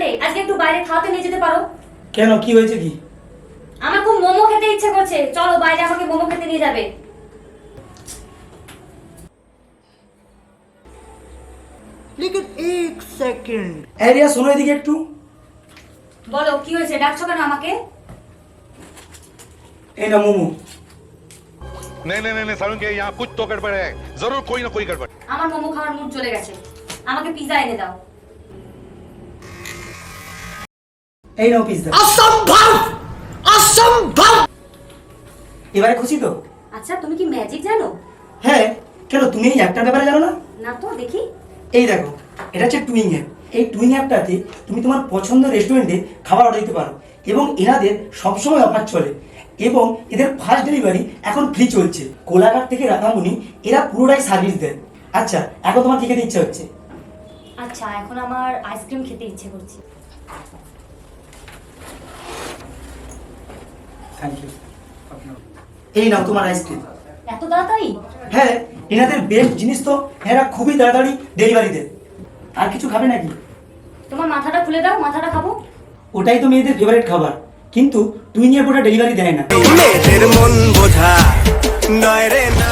Sunday, আজকে একটু বাইরে খাওয়াতে নিয়ে যেতে পারো? কেন, কি হয়েছে কি? আমার খুব মোমো খেতে ইচ্ছে করছে, চলো বাইরে আমাকে মোমো খেতে নিয়ে যাবে। लेकिन एक सेकंड। এই রিয়া, শোনো এদিকে একটু। বলো কি হয়েছে, ডাকছো কেন আমাকে? এই না মোমো। नहीं नहीं नहीं सारुण के यहाँ कुछ तो गड़बड़ है, जरूर कोई ना कोई गड़बड़। আমার মোমো খাওয়ার মুড চলে গেছে, আমাকে পিজা এনে দাও। এই নাও পিজ্জা। असंभव, असंभव। এবারে খুশি তো? আচ্ছা, তুমি কি ম্যাজিক জানো? হ্যাঁ, কেন তুমি এই অ্যাপটার ব্যাপারে জানো না? না তো, দেখি। এই দেখো, এটা হচ্ছে টুইং অ্যাপ। এই টুইং অ্যাপটাতে তুমি তোমার পছন্দের রেস্টুরেন্টে খাবার অর্ডার দিতে পারো এবং এনাদের সবসময় অফার চলে এবং এদের ফাস্ট ডেলিভারি এখন ফ্রি চলছে। কোলাঘাট থেকে রাধামণি এরা পুরোটাই সার্ভিস দেয়। আচ্ছা, এখন তোমার কি খেতে ইচ্ছে হচ্ছে? আচ্ছা, এখন আমার আইসক্রিম খেতে ইচ্ছে করছে। Thank you. এই নাও তোমার আইসক্রিম। এত তাড়াতাড়ি? হ্যাঁ, এনাদের বেস্ট জিনিস তো, এরা খুবই তাড়াতাড়ি ডেলিভারি দেয়। আর কিছু খাবে নাকি? তোমার মাথাটা খুলে দাও, মাথাটা খাবো। ওটাই তো মেয়েদের ফেভারিট খাবার, কিন্তু টুইং অ্যাপ ওটা ডেলিভারি দেয় না। মেয়েদের মন বোঝা নয় রে না।